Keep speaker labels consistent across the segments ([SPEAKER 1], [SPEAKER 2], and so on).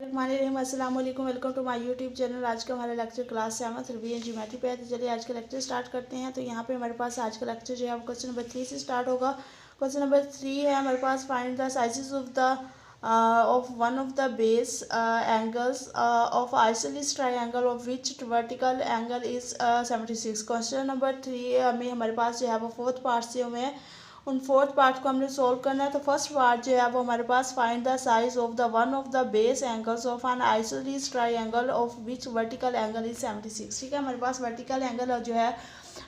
[SPEAKER 1] अस्सलाम वालेकुम, welcome to my YouTube channel. आज का हमारा लेक्चर क्लास 7 रिवीजन ज्योमेट्री पे है। तो चलिए आज का लेक्चर स्टार्ट करते हैं। तो यहाँ पे हमारे पास आज का लेक्चर जो है वो क्वेश्चन नंबर 3 से स्टार्ट होगा। क्वेश्चन नंबर 3 है हमारे पास, find the sizes of the of one of the base angles of isosceles triangle of which vertical angle is 76। Question number 3 में हमारे पास जो है वो फोर्थ पार्ट से हुए हैं। उन फोर्थ पार्ट को हमने सोल्व करना है। तो फर्स्ट पार्ट जो है वो हमारे पास, find the size of the one of the base angles of an isosceles triangle of which vertical angle is 76। ठीक है, हमारे पास वर्टिकल एंगल जो है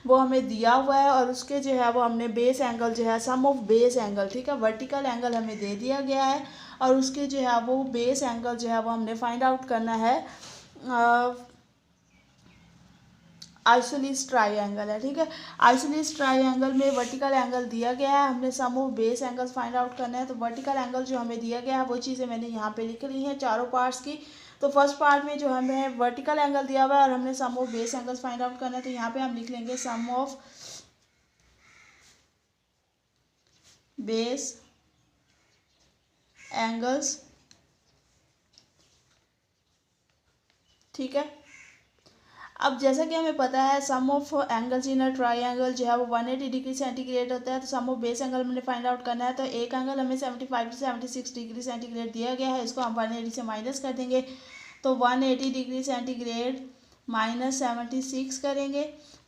[SPEAKER 1] वो हमें दिया हुआ है और उसके जो है वो हमने बेस एंगल जो है, सम ऑफ बेस एंगल, ठीक है, वर्टिकल एंगल हमें दे दिया गया है और उसके जो है वो बेस एंगल जो है वो हमने फाइंड आउट करना है। आइसोसेलेस ट्रायंगल है, ठीक है। आइसोसेलेस ट्रायंगल में वर्टिकल एंगल दिया गया है, हमने sum of base angles find out करना है। तो वर्टिकल एंगल जो हमें दिया गया है वो चीज़ें मैंने यहाँ पे लिख ली हैं चारों पार्ट्स की। तो फर्स्ट पार्ट में जो हमें वर्टिकल एंगल दिया हुआ है और हमने sum of base angles find out करना है। तो यहाँ पे हम लिख लेंगे सम ऑफ बेस एंगल्स, ठीक है। अब जैसा कि हमें पता है sum of angles in a triangle जो है वो 180 डिग्री सेंटीग्रेड होता है। तो सम ऑफ बेस एंगल हमने फाइंड आउट करना है। तो एक एंगल हमें 75 से 76 डिग्री सेंटीग्रेड दिया गया है, इसको हम 180 से माइनस कर देंगे। तो 180 डिग्री सेंटीग्रेड माइनस 76 करेंगे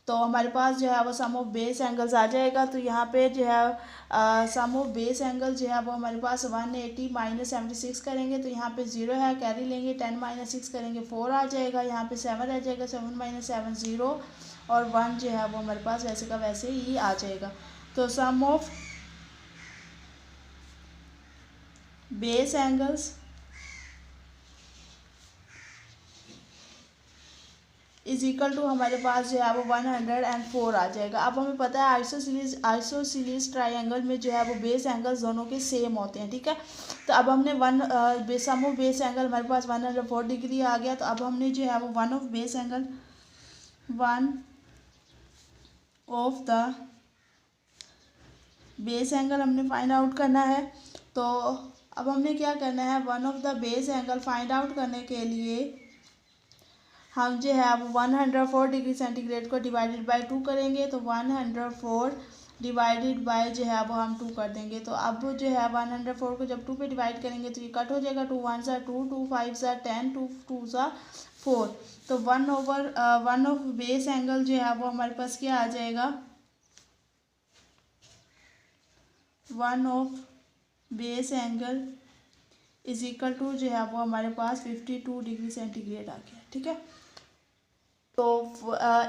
[SPEAKER 1] तो हमारे पास जो है वो सम ऑफ बेस एंगल्स आ जाएगा। तो यहाँ पे जो है सम ऑफ बेस एंगल जो है वो हमारे पास 180 माइनस 76 करेंगे तो यहाँ पे 0 है, कैरी लेंगे, 10 माइनस 6 करेंगे 4 आ जाएगा, यहाँ पे 7 आ जाएगा, 7 माइनस 7 0 और 1 जो है वो हमारे पास वैसे का वैसे ही आ जाएगा। तो sum of base angles is equal to हमारे पास जो है वो 104 आ जाएगा। अब हमें पता है आइसोसेलेस ट्रायंगल में जो है वो बेस एंगल्स दोनों के सेम होते हैं, ठीक है। तो अब हमने सम ऑफ बेस एंगल हमारे पास 104 डिग्री आ गया। तो अब हमने जो है वो one of the base angle हमने फाइंड आउट करना है। तो अब हमने क्या करना है, one of the base angle find out करने के लिए हम जो है वो 104 डिग्री सेंटीग्रेड को डिवाइडेड बाय 2 करेंगे। तो 104 डिवाइडेड बाय जो है वो हम 2 कर देंगे। तो अब जो है 104 को जब 2 पे डिवाइड करेंगे तो ये कट हो जाएगा, 2 1 सा 2, 2 5 सा 10, 2 2 सा 4। तो वन ऑफ बेस एंगल जो है वो हमारे पास क्या आ जाएगा, one of base angle is equal to जो है वो हमारे पास 52 डिग्री सेंटीग्रेड आ गया, ठीक है। तो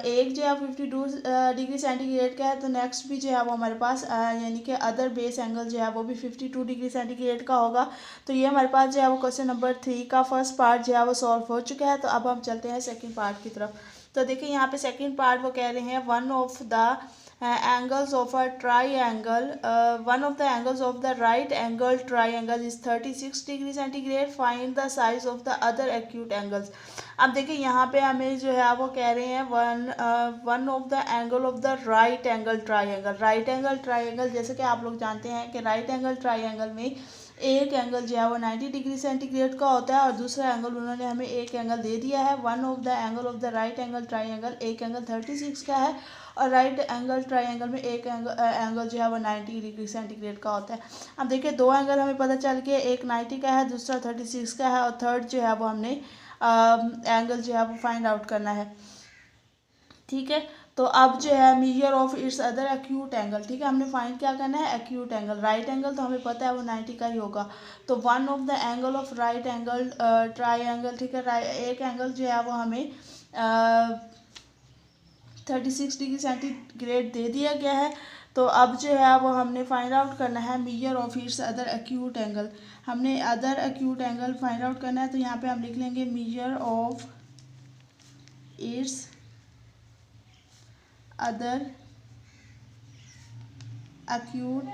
[SPEAKER 1] एक जो है 52 डिग्री सेंटीग्रेड का है, तो नेक्स्ट भी जो है वो हमारे पास यानी कि अदर बेस एंगल जो है वो भी 52 डिग्री सेंटीग्रेड का होगा। तो ये हमारे पास जो है वो क्वेश्चन नंबर 3 का फर्स्ट पार्ट जो है वो सॉल्व हो चुका है। तो अब हम चलते हैं सेकंड पार्ट की तरफ। तो देखिए यहाँ पे सेकंड पार्ट वो कह रहे हैं, one of the angles of a triangle, one of the angles of the right angle triangle is 36 degree centigrade, find the size of the other acute angles। अब देखिए यहाँ पे हमें जो है वो कह रहे हैं one of the angle of the right angle triangle. Right angle triangle जैसे कि आप लोग जानते हैं कि राइट एंगल ट्रायंगल में एक एंगल जो है वो 90 डिग्री सेंटीग्रेड का होता है और दूसरा एंगल उन्होंने हमें एक एंगल दे दिया है। One of the angle of the right angle triangle, एक एंगल 36 का है और राइट एंगल ट्रायंगल में एक एंगल जो है वो 90 डिग्री सेंटीग्रेड का होता है। अब देखिए दो एंगल हमें पता चल गया, एक 90 का है, दूसरा 36 का है और थर्ड जो है वो हमने एंगल जो है वो फाइंड आउट करना है, ठीक है। तो अब जो है measure of its other acute angle, ठीक है, हमने फाइंड क्या करना है, एक्यूट एंगल। राइट एंगल तो हमें पता है वो 90 का ही होगा। तो one of the angle of right angle triangle, ठीक है, एक एंगल जो है वो हमें 36 डिग्री सेंटीग्रेड दे दिया गया है। तो अब जो है वो हमने फाइंड आउट करना है measure of its other acute angle. हमने other acute angle find out करना है। तो यहाँ पे हम लिख लेंगे measure of its other acute.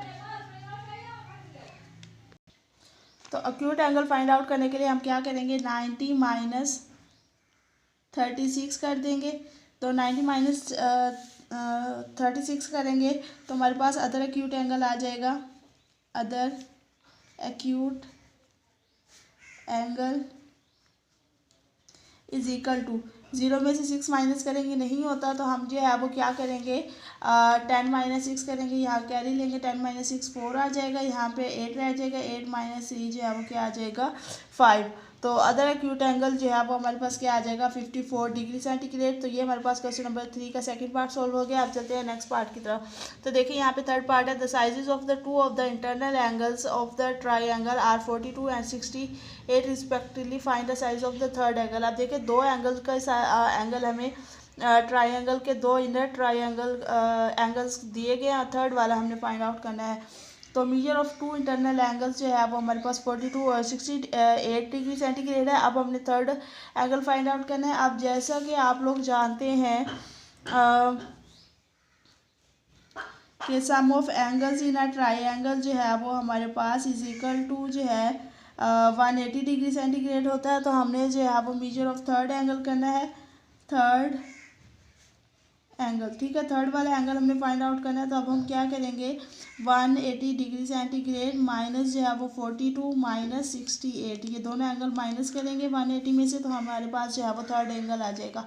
[SPEAKER 1] तो एक्यूट एंगल फाइंड आउट करने के लिए हम क्या करेंगे, 90 माइनस 36 कर देंगे। तो 90 माइनस 36 करेंगे तो हमारे पास अदर एक्यूट एंगल आ जाएगा, other acute angle is equal to, 0 में से 6 माइनस करेंगे नहीं होता, तो हम जो है वो क्या करेंगे, 10 माइनस 6 करेंगे, यहाँ कैरी लेंगे, 10 माइनस 6 4 आ जाएगा, यहाँ पे 8 रह जाएगा, 8 माइनस 3 जो है वो क्या आ जाएगा 5। तो अदर एक्यूट एंगल जो है वो हमारे पास क्या आ जाएगा 54 डिग्री सेंटीग्रेड। तो ये हमारे पास क्वेश्चन नंबर 3 का सेकंड पार्ट सोल्व हो गया। अब चलते हैं नेक्स्ट पार्ट की तरफ। तो देखिए यहाँ पे थर्ड पार्ट है, the sizes of the two of the internal angles of the triangle are 42 and 68 respectively, find the size of the third angle. अब देखिए दो एंगल का एंगल हमें ट्राइंगल के दो इनर ट्राइंगल एंगल्स दिए गए हैं, थर्ड वाला हमने फाइंड आउट करना है। तो measure of two internal angles जो है वो हमारे पास 42 और 68 डिग्री सेंटीग्रेड है। अब हमने थर्ड एंगल फाइंड आउट करना है। अब जैसा कि आप लोग जानते हैं कि sum of angles in a triangle जो है वो हमारे पास इज इक्वल टू जो है 180 डिग्री सेंटीग्रेड होता है। तो हमने जो है वो मीजर ऑफ थर्ड एंगल करना है, थर्ड एंगल, ठीक है, थर्ड वाला एंगल हमने फाइंड आउट करना है। तो अब हम क्या करेंगे, 180 डिग्री सेंटीग्रेड माइनस जो है वो 42 माइनस 68, ये दोनों एंगल माइनस करेंगे 180 में से, तो हमारे पास जो है वो थर्ड एंगल आ जाएगा।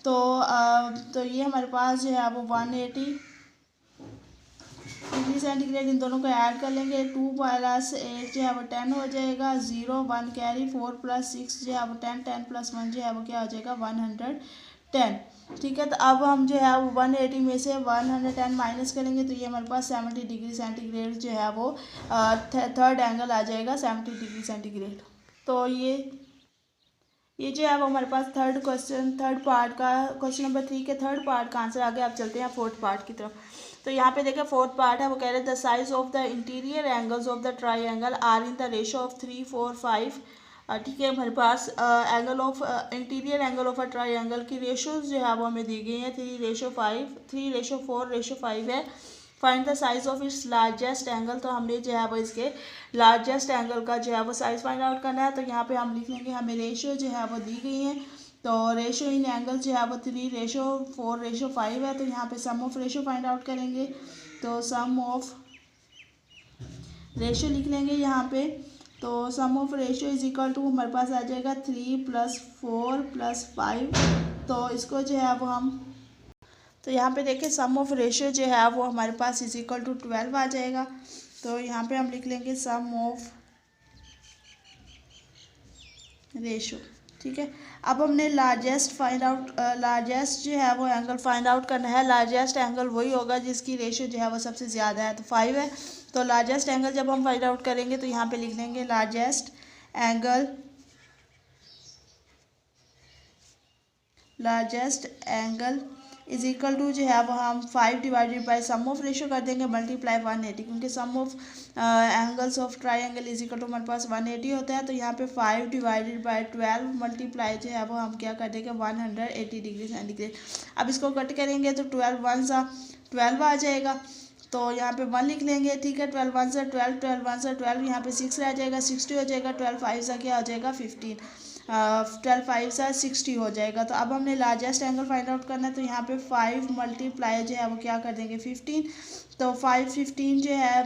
[SPEAKER 1] तो ये हमारे पास जो है वो 180 डिग्री सेंटीग्रेड, इन दोनों को ऐड कर लेंगे, 2 प्लस 8 जो है वो 10 हो जाएगा, 0 1 कैरी, 4 प्लस 6 जो है वो 10, 10 प्लस 1 जो है वो क्या हो जाएगा 110, ठीक है। तो अब हम जो है वो 180 में से 110 माइनस करेंगे, तो ये हमारे पास 70 डिग्री सेंटीग्रेड जो है वो थर्ड एंगल आ जाएगा 70 डिग्री सेंटीग्रेड। तो ये जो है वो हमारे पास थर्ड पार्ट का क्वेश्चन नंबर 3 के थर्ड पार्ट का आंसर आ गया। अब चलते हैं फोर्थ पार्ट की तरफ। तो यहाँ पे देखें फोर्थ पार्ट है, वो कह रहे हैं the size of the interior angles of the triangle are in the ratio of 3 4 5, ठीक है। हमारे पास angle of interior angle of a triangle की रेशोज जो है वो हमें दी गई हैं, 3:5, 3:4:5 है। Find the size of its largest angle, तो हमने जो है वो इसके लार्जेस्ट एंगल का जो है वो साइज फाइंड आउट करना है। तो यहाँ पे हम लिख लेंगे, हमें रेशियो जो है वो दी गई है, तो रेशियो इन एंगल जो है वो 3:4:5 है। तो यहाँ पे सम ऑफ रेशियो फाइंड आउट करेंगे, तो सम ऑफ रेशियो लिख लेंगे यहाँ पे। तो sum of ratio is equal to हमारे पास आ जाएगा 3 + 4 + 5। तो इसको जो है वो हम, तो यहाँ पे देखिए सम ऑफ रेशियो जो है वो हमारे पास इज इक्वल टू 12 आ जाएगा। तो यहाँ पे हम लिख लेंगे सम ऑफ रेशियो, ठीक है। अब हमने लार्जेस्ट जो है वो एंगल फाइंड आउट करना है। लार्जेस्ट एंगल वही होगा जिसकी रेशियो जो है वो सबसे ज़्यादा है, तो 5 है। तो लार्जेस्ट एंगल जब हम फाइंड आउट करेंगे तो यहाँ पे लिख लेंगे largest angle is equal to जो है वो हम 5 divided by sum of ratio कर देंगे मल्टीप्लाई 180, क्योंकि sum of angles of triangle is equal to हमारे पास 180 होता है। तो यहाँ पे 5 डिवाइडेड बाय 12 मल्टीप्लाई जो है वो हम क्या कर देंगे 180 डिग्री सेंटीग्रेड। अब इसको कट करेंगे तो 12 1 सा 12 आ जाएगा, तो यहाँ पे 1 लिख लेंगे, ठीक है। 12 1 सा 12, 12 1 सा 12, यहाँ पे 6 रह जाएगा, 60 हो जाएगा, 12 5 सा क्या हो जाएगा 15, 12 5 सा 60 हो जाएगा। तो अब हमने लार्जेस्ट एंगल फाइंड आउट करना है, तो यहाँ पे 5 मल्टीप्लाई जो है वो क्या कर देंगे 15। तो 5 15 जो है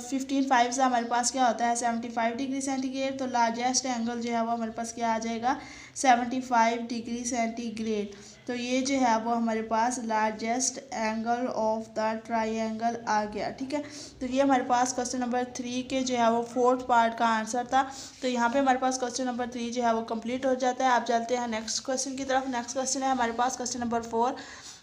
[SPEAKER 1] 15 5 से हमारे पास क्या होता है 75 डिग्री सेंटीग्रेड। तो लार्जेस्ट एंगल जो है वो हमारे पास क्या आ जाएगा 75 डिग्री सेंटीग्रेड। तो ये जो है वो हमारे पास largest angle of the triangle आ गया, ठीक है। तो ये हमारे पास क्वेश्चन नंबर 3 के जो है वो फोर्थ पार्ट का आंसर था। तो यहाँ पे हमारे पास क्वेश्चन नंबर 3 जो है वो कंप्लीट हो जाता है। आप चलते हैं नेक्स्ट क्वेश्चन की तरफ। नेक्स्ट क्वेश्चन है हमारे पास क्वेश्चन नंबर 4,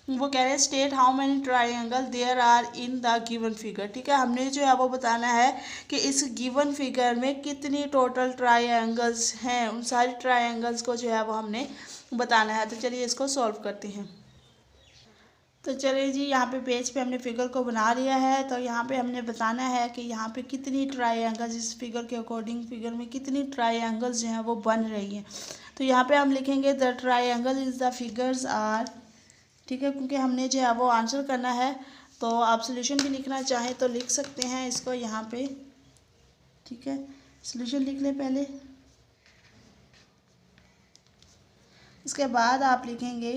[SPEAKER 1] वो कह रहे हैं state how many triangle there are in the given figure, ठीक है। हमने जो है वो बताना है कि इस गिवन फिगर में कितनी टोटल ट्राइंगल्स हैं, उन सारी ट्राइंगल्स को जो है वो हमने बताना है। तो चलिए इसको सॉल्व करते हैं। तो चलिए जी, यहाँ पे पेज पे हमने फिगर को बना लिया है। तो यहाँ पे हमने बताना है कि यहाँ पे कितनी ट्राइंगल्स, इस फिगर के अकॉर्डिंग फिगर में कितनी ट्राइंगल्स जो हैं वो बन रही हैं। तो यहाँ पे हम लिखेंगे the triangle is the figures are, ठीक है, क्योंकि हमने जो है वो आंसर करना है। तो आप सोल्यूशन भी लिखना चाहें तो लिख सकते हैं इसको यहाँ पे, ठीक है। सोल्यूशन लिख लें पहले, इसके बाद आप लिखेंगे,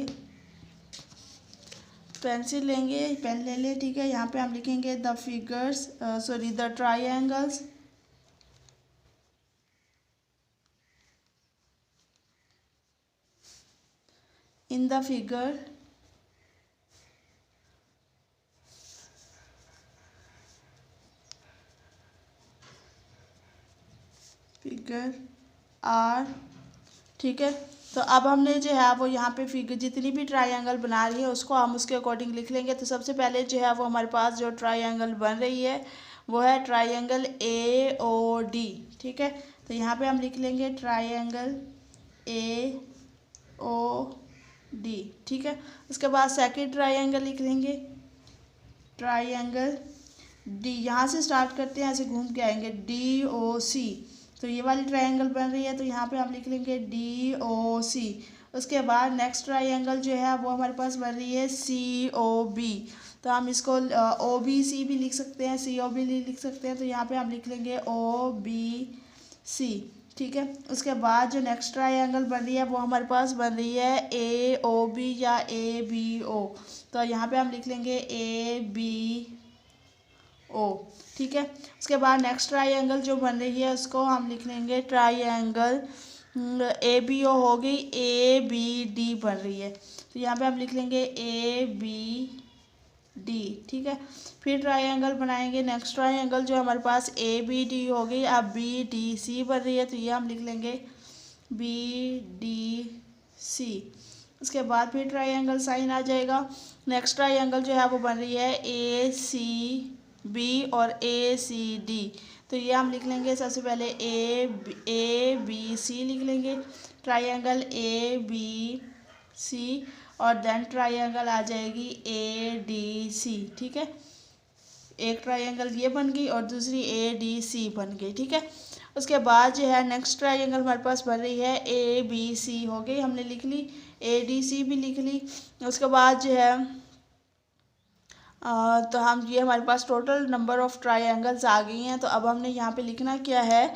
[SPEAKER 1] पेंसिल लेंगे, पेन ले लें, ठीक है। यहाँ पे हम लिखेंगे the figures the triangles in the figure are, ठीक है। तो अब हमने जो है वो यहाँ पे फिगर जितनी भी ट्रायंगल बना रही है उसको हम उसके अकॉर्डिंग लिख लेंगे। तो सबसे पहले जो है वो हमारे पास जो ट्रायंगल बन रही है वो है ट्रायंगल ए ओ डी, ठीक है। तो यहाँ पे हम लिख लेंगे ट्रायंगल ए ओ डी, ठीक है। उसके बाद सेकंड ट्रायंगल लिख लेंगे ट्रायंगल डी, यहाँ से स्टार्ट करते हैं, ऐसे घूम के आएंगे डी ओ सी। तो ये वाली ट्रायंगल बन रही है तो यहाँ पे हम लिख लेंगे डी ओ सी। उसके बाद नेक्स्ट ट्रायंगल जो है वो हमारे पास बन रही है सी ओ बी। तो हम इसको ओ बी सी भी लिख सकते हैं, सी ओ बी लिख सकते हैं। तो यहाँ पे हम लिख लेंगे ओ बी सी, ठीक है। उसके बाद जो नेक्स्ट ट्रायंगल बन रही है वो हमारे पास बन रही है ए ओ बी या ए बी ओ। तो यहाँ पे हम लिख लेंगे ए बी ओ, ठीक है। उसके बाद नेक्स्ट ट्रायंगल जो बन रही है उसको हम लिख लेंगे ट्रायंगल ए बी ओ हो गई, ए बी डी बन रही है। तो यहाँ पे हम लिख लेंगे ए बी डी, ठीक है। फिर ट्रायंगल बनाएंगे, नेक्स्ट ट्रायंगल जो हमारे पास ए बी डी हो गई, अब बी डी सी बन रही है। तो ये हम लिख लेंगे बी डी सी। उसके बाद फिर ट्रायंगल साइन आ जाएगा। नेक्स्ट ट्रायंगल जो है वो बन रही है ए सी बी और ए सी डी। तो ये हम लिख लेंगे सबसे पहले ए बी सी लिख लेंगे, ट्रायंगल ए बी सी, और देन ट्रायंगल आ जाएगी ए डी सी, ठीक है। एक ट्रायंगल ये बन गई और दूसरी ए डी सी बन गई, ठीक है। उसके बाद जो है नेक्स्ट ट्रायंगल हमारे पास बन रही है ए बी सी हो गई, हमने लिख ली, ए डी सी भी लिख ली। उसके बाद जो है तो हम ये हमारे पास टोटल नंबर ऑफ़ ट्रायंगल्स आ गई हैं। तो अब हमने यहाँ पे लिखना क्या है,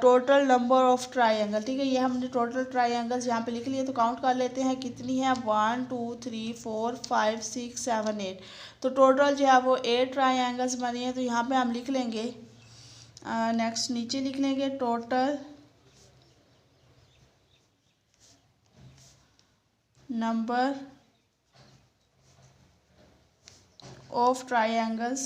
[SPEAKER 1] टोटल नंबर ऑफ़ ट्रायंगल, ठीक है। ये हमने टोटल ट्रायंगल्स यहाँ पे लिख लिए। तो काउंट कर लेते हैं कितनी है, 1 2 3 4 5 6 7 8। तो टोटल जो है वो 8 ट्रायंगल्स बनी है। तो यहाँ पे हम लिख लेंगे, नेक्स्ट नीचे लिख लेंगे total number of triangles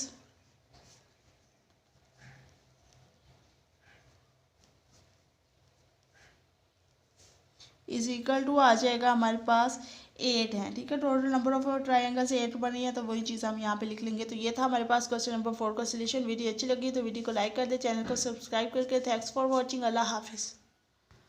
[SPEAKER 1] is equal to आ जाएगा हमारे पास 8 है, ठीक है। टोटल नंबर ऑफ ट्रायंगल्स 8 बनी है, तो वही चीज़ हम यहाँ पे लिख लेंगे। तो ये था हमारे पास क्वेश्चन नंबर 4 का सोल्यूशन। वीडियो अच्छी लगी तो वीडियो को लाइक कर दे, चैनल को सब्सक्राइब करके। Thanks for watching. अल्लाह हाफिज़।